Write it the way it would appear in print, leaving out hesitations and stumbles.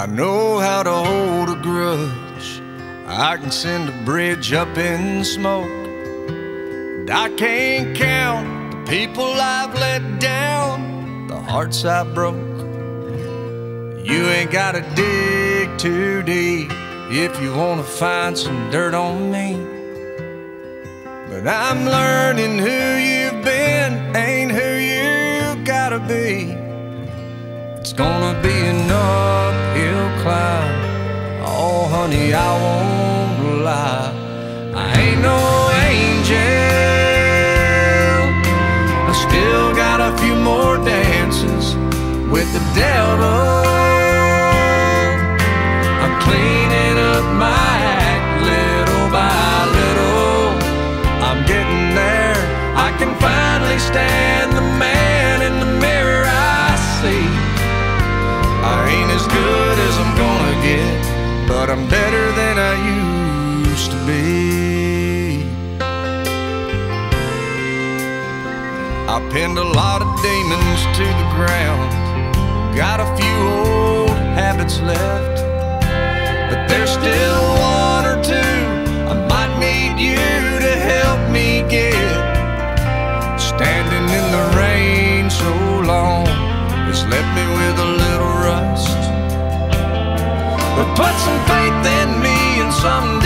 know how to hold a grudge. I can send a bridge up in smoke. And I can't count the people I've let down, the hearts I broke. You ain't gotta dig too deep if you wanna find some dirt on me. But I'm learning who you've been ain't who you gotta be. It's gonna be an uphill climb. Oh honey, I won't lie, I ain't no angel. I still got a few more dances with the devil. I'm cleaning up my act little by little. I'm getting there. I can finally stand the man in the mirror I see. I ain't as good as I'm gonna get, but I'm better than I used to be. I pinned a lot of demons to the ground. Got a few old habits left, but there's still one or two I might need you to help me get. Standing in the rain so long has left me with a little rust, but put some faith in me and some